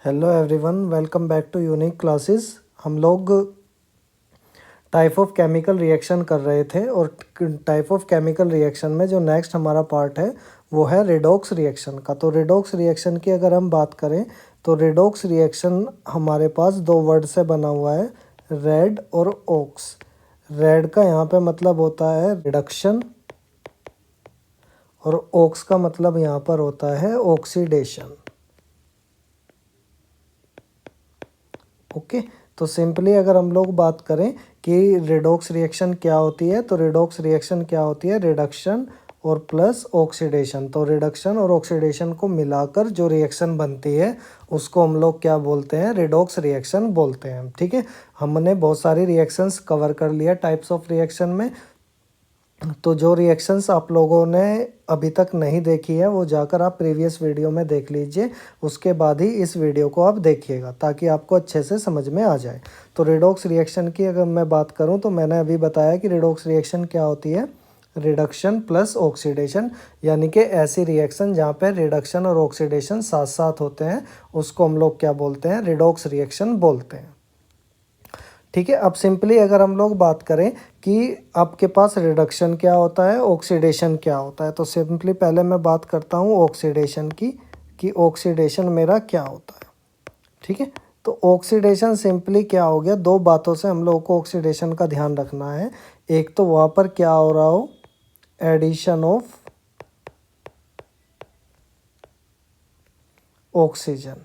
Hello everyone, welcome back to Unique Classes. हम लोग type of chemical reaction कर रहे थे और टाइप ऑफ केमिकल रिएक्शन में जो नेक्स्ट हमारा पार्ट है वो है रेडॉक्स रिएक्शन का। तो रेडॉक्स रिएक्शन की अगर हम बात करें तो रेडॉक्स रिएक्शन हमारे पास दो वर्ड से बना हुआ है, रेड और ऑक्स। रेड का यहाँ पे मतलब होता है रिडक्शन और ऑक्स का मतलब यहाँ पर होता है ऑक्सीडेशन। ओके, तो सिंपली अगर हम लोग बात करें कि रेडॉक्स रिएक्शन क्या होती है, तो रेडॉक्स रिएक्शन क्या होती है, रिडक्शन और प्लस ऑक्सीडेशन। तो रिडक्शन और ऑक्सीडेशन को मिलाकर जो रिएक्शन बनती है उसको हम लोग क्या बोलते हैं, रेडॉक्स रिएक्शन बोलते हैं। ठीक है, हमने बहुत सारी रिएक्शंस कवर कर लिया टाइप्स ऑफ रिएक्शन में। तो जो रिएक्शंस आप लोगों ने अभी तक नहीं देखी है वो जाकर आप प्रीवियस वीडियो में देख लीजिए, उसके बाद ही इस वीडियो को आप देखिएगा ताकि आपको अच्छे से समझ में आ जाए। तो रेडॉक्स रिएक्शन की अगर मैं बात करूं तो मैंने अभी बताया कि रेडॉक्स रिएक्शन क्या होती है, रिडक्शन प्लस ऑक्सीडेशन, यानी कि ऐसी रिएक्शन जहाँ पे रिडक्शन और ऑक्सीडेशन साथ साथ होते हैं उसको हम लोग क्या बोलते हैं, रेडॉक्स रिएक्शन बोलते हैं। ठीक है, अब सिंपली अगर हम लोग बात करें कि आपके पास रिडक्शन क्या होता है, ऑक्सीडेशन क्या होता है, तो सिंपली पहले मैं बात करता हूँ ऑक्सीडेशन की कि ऑक्सीडेशन मेरा क्या होता है। ठीक है, तो ऑक्सीडेशन सिंपली क्या हो गया, दो बातों से हम लोग को ऑक्सीडेशन का ध्यान रखना है। एक तो वहाँ पर क्या हो रहा हो, एडिशन ऑफ ऑक्सीजन।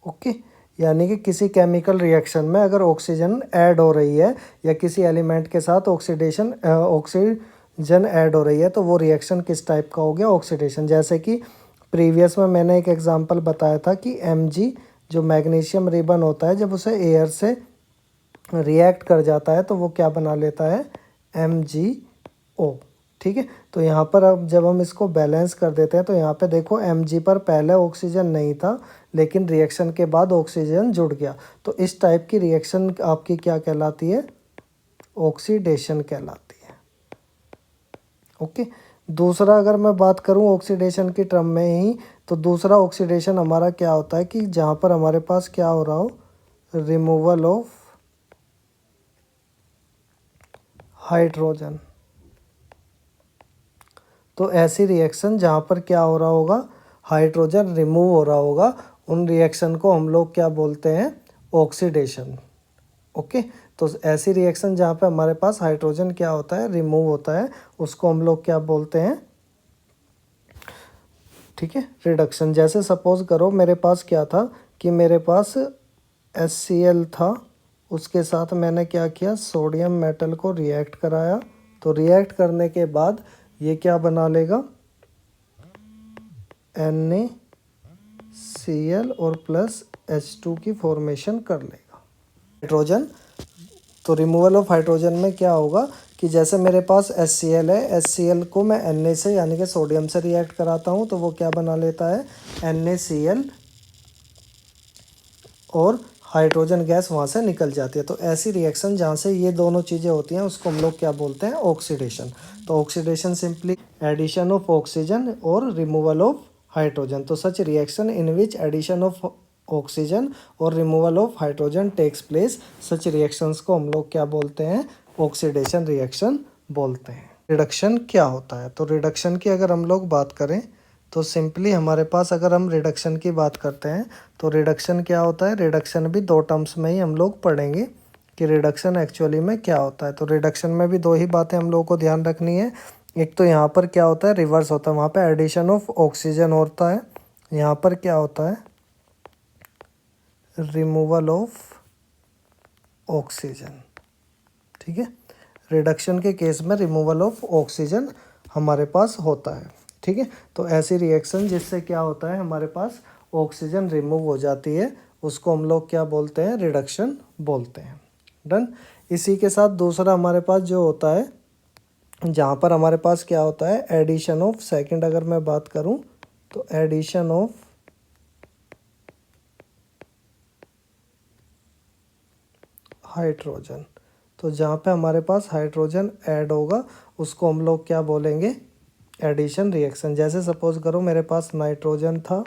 ओके, यानी कि किसी केमिकल रिएक्शन में अगर ऑक्सीजन ऐड हो रही है या किसी एलिमेंट के साथ ऑक्सीजन ऐड हो रही है तो वो रिएक्शन किस टाइप का हो गया, ऑक्सीडेशन। जैसे कि प्रीवियस में मैंने एक एग्जांपल बताया था कि Mg जो मैग्नीशियम रिबन होता है, जब उसे एयर से रिएक्ट कर जाता है तो वो क्या बना लेता है, MgO। ठीक है, तो यहाँ पर अब जब हम इसको बैलेंस कर देते हैं तो यहाँ पे देखो Mg पर पहले ऑक्सीजन नहीं था लेकिन रिएक्शन के बाद ऑक्सीजन जुड़ गया। तो इस टाइप की रिएक्शन आपकी क्या कहलाती है, ऑक्सीडेशन कहलाती है। ओके, दूसरा अगर मैं बात करूँ ऑक्सीडेशन की टर्म में ही, तो दूसरा ऑक्सीडेशन हमारा क्या होता है कि जहाँ पर हमारे पास क्या हो रहा हो, रिमूवल ऑफ हाइड्रोजन। तो ऐसी रिएक्शन जहाँ पर क्या हो रहा होगा, हाइड्रोजन रिमूव हो रहा होगा, उन रिएक्शन को हम लोग क्या बोलते हैं, ऑक्सीडेशन। ओके, तो ऐसी रिएक्शन जहाँ पे हमारे पास हाइड्रोजन क्या होता है, रिमूव होता है, उसको हम लोग क्या बोलते हैं, ठीक है, रिडक्शन। जैसे सपोज करो मेरे पास क्या था कि मेरे पास HCl था, उसके साथ मैंने क्या किया, सोडियम मेटल को रिएक्ट कराया। तो रिएक्ट करने के बाद ये क्या बना लेगा, NaCl और प्लस H2 की फॉर्मेशन कर लेगा, हाइड्रोजन। तो रिमूवल ऑफ हाइड्रोजन में क्या होगा कि जैसे मेरे पास HCl है, HCl को मैं Na से यानी कि सोडियम से रिएक्ट कराता हूँ तो वो क्या बना लेता है, NaCl, और हाइड्रोजन गैस वहाँ से निकल जाती है। तो ऐसी रिएक्शन जहाँ से ये दोनों चीज़ें होती हैं उसको हम लोग क्या बोलते हैं, ऑक्सीडेशन। तो oxidation simply addition of oxygen और रिमूवल ऑफ हाइड्रोजन। तो such reaction in which addition of oxygen और removal of hydrogen takes place, such reactions को हम लोग क्या बोलते हैं, ऑक्सीडेशन रिएक्शन बोलते हैं। रिडक्शन क्या होता है, तो रिडक्शन की अगर हम लोग बात करें तो सिंपली हमारे पास अगर हम रिडक्शन की बात करते हैं तो रिडक्शन क्या होता है, रिडक्शन भी दो टर्म्स में ही हम लोग पढ़ेंगे कि रिडक्शन एक्चुअली में क्या होता है। तो रिडक्शन में भी दो ही बातें हम लोगों को ध्यान रखनी है। एक तो यहाँ पर क्या होता है, रिवर्स होता है, वहाँ पे एडिशन ऑफ ऑक्सीजन होता है, यहाँ पर क्या होता है, रिमूवल ऑफ ऑक्सीजन। ठीक है, रिडक्शन के केस में रिमूवल ऑफ ऑक्सीजन हमारे पास होता है। ठीक है, तो ऐसी रिएक्शन जिससे क्या होता है, हमारे पास ऑक्सीजन रिमूव हो जाती है, उसको हम लोग क्या बोलते हैं, रिडक्शन बोलते हैं। डन। इसी के साथ दूसरा हमारे पास जो होता है, जहाँ पर हमारे पास क्या होता है, एडिशन ऑफ, सेकंड अगर मैं बात करूँ तो एडिशन ऑफ हाइड्रोजन। तो जहाँ पे हमारे पास हाइड्रोजन ऐड होगा उसको हम लोग क्या बोलेंगे, एडिशन रिएक्शन। जैसे सपोज करो मेरे पास नाइट्रोजन था,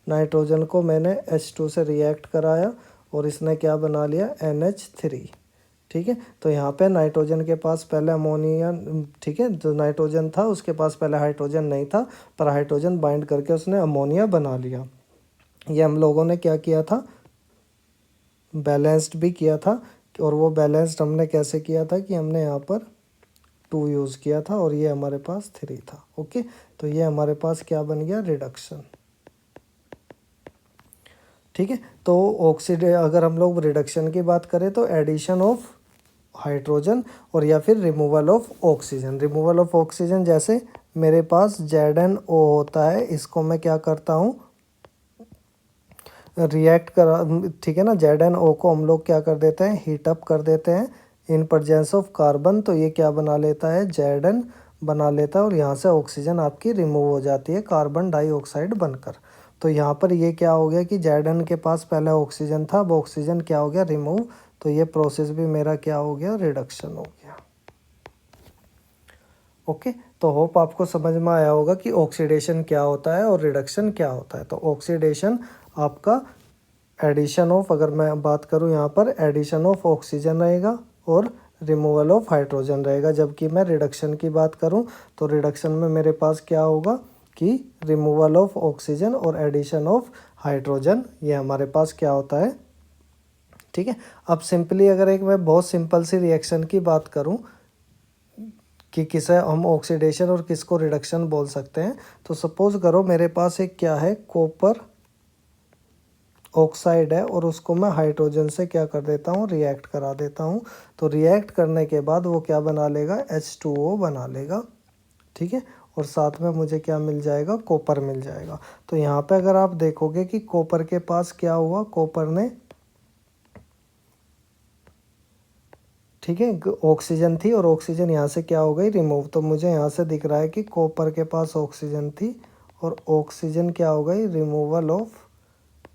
नाइट्रोजन को मैंने H2 से रिएक्ट कराया और इसने क्या बना लिया, NH3। ठीक है, तो यहाँ पे नाइट्रोजन के पास पहले अमोनिया, ठीक है, जो नाइट्रोजन था उसके पास पहले हाइड्रोजन नहीं था, पर हाइड्रोजन बाइंड करके उसने अमोनिया बना लिया। ये हम लोगों ने क्या किया था, बैलेंस्ड भी किया था। और वो बैलेंस्ड हमने कैसे किया था कि हमने यहाँ पर 2 यूज़ किया था और ये हमारे पास 3 था। ओके, तो ये हमारे पास क्या बन गया, रिडक्शन। ठीक है, तो अगर हम लोग रिडक्शन की बात करें तो एडिशन ऑफ हाइड्रोजन और या फिर removal of oxygen. Removal of oxygen, जैसे मेरे पास ZnO होता है, इसको मैं क्या करता हूँ, रिएक्ट करा, ठीक है ना। ZnO को हम लोग क्या कर देते हैं, हीट अप कर देते हैं इन प्रेजेंस ऑफ कार्बन, तो ये क्या बना लेता है, Zn बना लेता है और यहाँ से ऑक्सीजन आपकी रिमूव हो जाती है कार्बन डाइऑक्साइड बनकर। तो यहाँ पर ये क्या हो गया कि Zn के पास पहले ऑक्सीजन था, अब ऑक्सीजन क्या हो गया, रिमूव। तो ये प्रोसेस भी मेरा क्या हो गया, रिडक्शन हो गया। ओके, तो होप आपको समझ में आया होगा कि ऑक्सीडेशन क्या होता है और रिडक्शन क्या होता है। तो ऑक्सीडेशन आपका एडिशन ऑफ, अगर मैं बात करूँ यहाँ पर, एडिशन ऑफ ऑक्सीजन रहेगा और रिमूवल ऑफ हाइड्रोजन रहेगा। जबकि मैं रिडक्शन की बात करूँ तो रिडक्शन में मेरे पास क्या होगा कि रिमूवल ऑफ ऑक्सीजन और एडिशन ऑफ हाइड्रोजन, ये हमारे पास क्या होता है। ठीक है, अब सिंपली अगर एक मैं बहुत सिंपल सी रिएक्शन की बात करूँ कि किसे हम ऑक्सीडेशन और किसको रिडक्शन बोल सकते हैं, तो सपोज करो मेरे पास एक क्या है, कॉपर ऑक्साइड है और उसको मैं हाइड्रोजन से क्या कर देता हूँ, रिएक्ट करा देता हूँ। तो रिएक्ट करने के बाद वो क्या बना लेगा, H2O बना लेगा। ठीक है, और साथ में मुझे क्या मिल जाएगा, कॉपर मिल जाएगा। तो यहाँ पे अगर आप देखोगे कि कॉपर के पास क्या हुआ, कॉपर ने, ठीक है, ऑक्सीजन थी और ऑक्सीजन यहाँ से क्या हो गई, रिमूव। तो मुझे यहाँ से दिख रहा है कि कॉपर के पास ऑक्सीजन थी और ऑक्सीजन क्या हो गई, रिमूवल ऑफ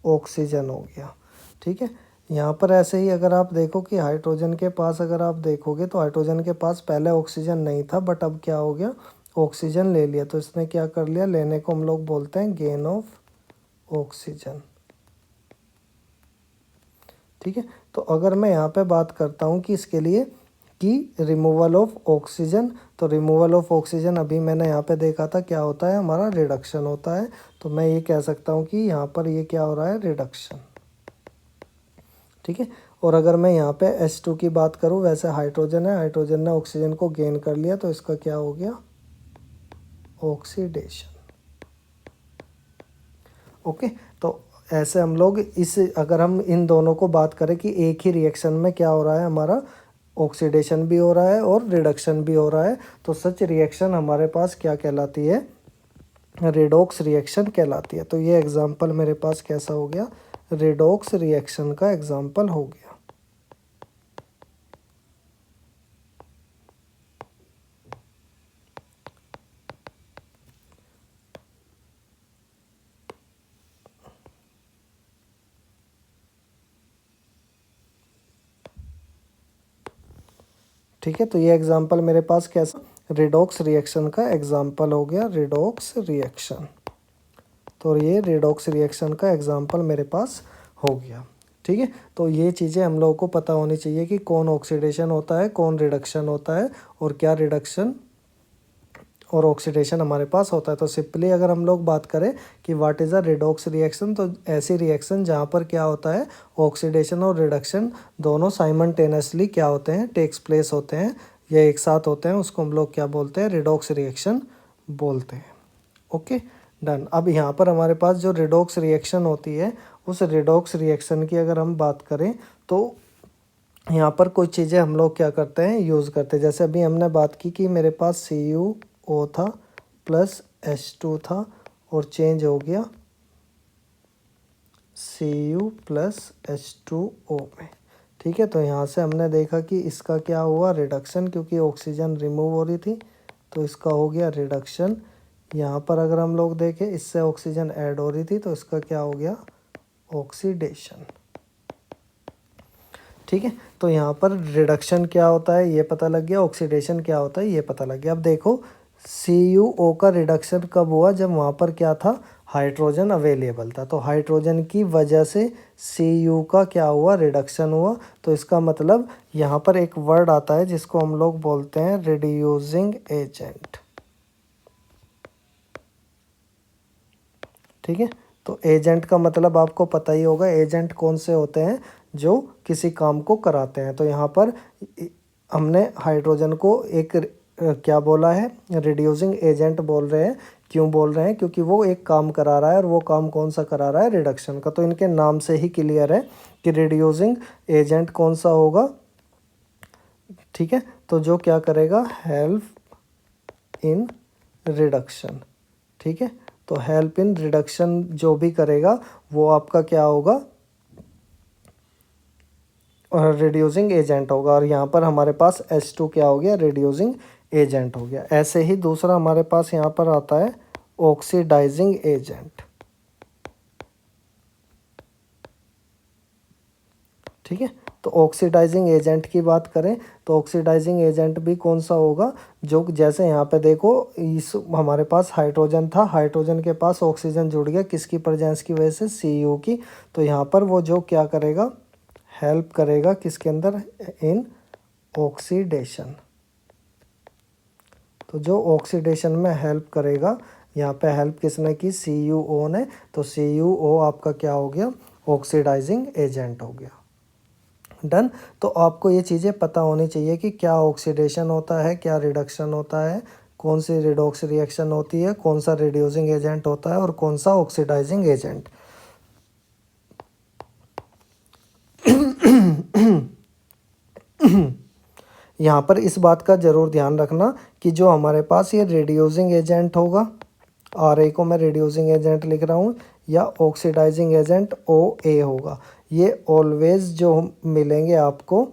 ऑक्सीजन हो गया। ठीक है, यहाँ पर ऐसे ही अगर आप देखो कि हाइड्रोजन के पास अगर आप देखोगे तो हाइड्रोजन के पास पहले ऑक्सीजन नहीं था, बट अब क्या हो गया, ऑक्सीजन ले लिया। तो इसने क्या कर लिया, लेने को हम लोग बोलते हैं गेन ऑफ ऑक्सीजन। ठीक है, तो अगर मैं यहाँ पे बात करता हूँ कि इसके लिए कि रिमूवल ऑफ ऑक्सीजन, तो रिमूवल ऑफ ऑक्सीजन अभी मैंने यहाँ पे देखा था क्या होता है, हमारा रिडक्शन होता है। तो मैं ये कह सकता हूँ कि यहाँ पर ये क्या हो रहा है, रिडक्शन। ठीक है, और अगर मैं यहाँ पे H2 की बात करूँ, वैसे हाइड्रोजन है, हाइड्रोजन ने ऑक्सीजन को गेन कर लिया, तो इसका क्या हो गया, ऑक्सीडेशन। ओके, तो ऐसे हम लोग इस, अगर हम इन दोनों को बात करें कि एक ही रिएक्शन में क्या हो रहा है, हमारा ऑक्सीडेशन भी हो रहा है और रिडक्शन भी हो रहा है, तो सच रिएक्शन हमारे पास क्या कहलाती है, रेडॉक्स रिएक्शन कहलाती है। तो ये एग्जांपल मेरे पास कैसा हो गया, रेडॉक्स रिएक्शन का एग्जांपल हो गया। ठीक है, तो ये एग्जांपल मेरे पास कैसा, रेडॉक्स रिएक्शन का एग्जांपल हो गया, रेडॉक्स रिएक्शन। तो ये रेडॉक्स रिएक्शन का एग्जांपल मेरे पास हो गया। ठीक है, तो ये चीज़ें हम लोगों को पता होनी चाहिए कि कौन ऑक्सीडेशन होता है, कौन रिडक्शन होता है और क्या रिडक्शन और ऑक्सीडेशन हमारे पास होता है। तो सिंपली अगर हम लोग बात करें कि what is a redox reaction, तो ऐसी रिएक्शन जहाँ पर क्या होता है, ऑक्सीडेशन और रिडक्शन दोनों साइमल्टेनियसली क्या होते हैं, टेक्स प्लेस होते हैं या एक साथ होते हैं, उसको हम लोग क्या बोलते हैं, रेडॉक्स रिएक्शन बोलते हैं। Okay, done. अब यहाँ पर हमारे पास जो रेडॉक्स रिएक्शन होती है, उस रेडॉक्स रिएक्शन की अगर हम बात करें तो यहाँ पर कुछ चीज़ें हम लोग क्या करते हैं, यूज़ करते हैं। जैसे अभी हमने बात की कि मेरे पास CuO था प्लस H2 था और चेंज हो गया Cu प्लस H2O में। ठीक है, तो यहाँ से हमने देखा कि इसका क्या हुआ, रिडक्शन, क्योंकि ऑक्सीजन रिमूव हो रही थी, तो इसका हो गया रिडक्शन। यहाँ पर अगर हम लोग देखें, इससे ऑक्सीजन ऐड हो रही थी, तो इसका क्या हो गया, ऑक्सीडेशन। ठीक है, तो यहाँ पर रिडक्शन क्या होता है ये पता लग गया, ऑक्सीडेशन क्या होता है ये पता लग गया। अब देखो CuO का रिडक्शन कब हुआ, जब वहाँ पर क्या था, हाइड्रोजन अवेलेबल था। तो हाइड्रोजन की वजह से Cu का क्या हुआ, रिडक्शन हुआ। तो इसका मतलब यहाँ पर एक वर्ड आता है जिसको हम लोग बोलते हैं रिड्यूसिंग एजेंट। ठीक है, तो एजेंट का मतलब आपको पता ही होगा, एजेंट कौन से होते हैं, जो किसी काम को कराते हैं। तो यहाँ पर हमने हाइड्रोजन को एक क्या बोला है, रिड्यूसिंग एजेंट बोल रहे हैं। क्यों बोल रहे हैं, क्योंकि वो एक काम करा रहा है, और वो काम कौन सा करा रहा है, रिडक्शन का। तो इनके नाम से ही क्लियर है कि रिड्यूसिंग एजेंट कौन सा होगा। ठीक है, तो जो क्या करेगा, हेल्प इन रिडक्शन। ठीक है, तो हेल्प इन रिडक्शन जो भी करेगा वो आपका क्या होगा, और रिड्यूसिंग एजेंट होगा। और यहाँ पर हमारे पास H2 क्या हो गया, रिड्यूसिंग एजेंट हो गया। ऐसे ही दूसरा हमारे पास यहाँ पर आता है ऑक्सीडाइजिंग एजेंट। ठीक है, तो ऑक्सीडाइजिंग एजेंट की बात करें तो ऑक्सीडाइजिंग एजेंट भी कौन सा होगा, जो जैसे यहाँ पे देखो, इस हमारे पास हाइड्रोजन था, हाइड्रोजन के पास ऑक्सीजन जुड़ गया, किसकी प्रेजेंस की वजह से, Cu की। तो यहाँ पर वो जो क्या करेगा, हेल्प करेगा किसके अंदर, इन ऑक्सीडेशन। तो जो ऑक्सीडेशन में हेल्प करेगा, यहाँ पे हेल्प किसने की, CuO ने। तो CuO आपका क्या हो गया, ऑक्सीडाइजिंग एजेंट हो गया। डन। तो आपको ये चीज़ें पता होनी चाहिए कि क्या ऑक्सीडेशन होता है, क्या रिडक्शन होता है, कौन सी रिडॉक्स रिएक्शन होती है, कौन सा रिड्यूसिंग एजेंट होता है, और कौन सा ऑक्सीडाइजिंग एजेंट। यहाँ पर इस बात का ज़रूर ध्यान रखना कि जो हमारे पास ये रिड्यूसिंग एजेंट होगा, Ra को मैं रिड्यूसिंग एजेंट लिख रहा हूँ, या ऑक्सीडाइजिंग एजेंट OA होगा, ये ऑलवेज जो मिलेंगे आपको,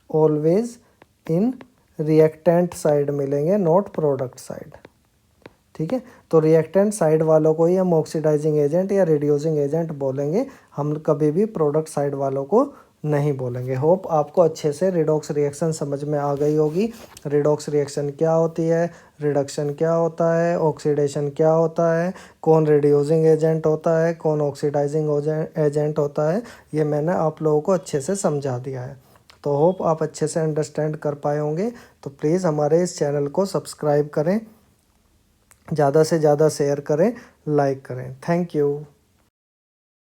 ऑलवेज इन रिएक्टेंट साइड मिलेंगे, नॉट प्रोडक्ट साइड। ठीक है, तो रिएक्टेंट साइड वालों को ही हम ऑक्सीडाइजिंग एजेंट या रिड्यूसिंग एजेंट बोलेंगे, हम कभी भी प्रोडक्ट साइड वालों को नहीं बोलेंगे। होप आपको अच्छे से रिडॉक्स रिएक्शन समझ में आ गई होगी। रिडॉक्स रिएक्शन क्या होती है, रिडक्शन क्या होता है, ऑक्सीडेशन क्या होता है, कौन रिड्यूसिंग एजेंट होता है, कौन ऑक्सीडाइजिंग एजेंट होता है, ये मैंने आप लोगों को अच्छे से समझा दिया है। तो होप आप अच्छे से अंडरस्टैंड कर पाए होंगे। तो प्लीज़ हमारे इस चैनल को सब्सक्राइब करें, ज़्यादा से ज़्यादा शेयर करें, लाइक करें। Thank you.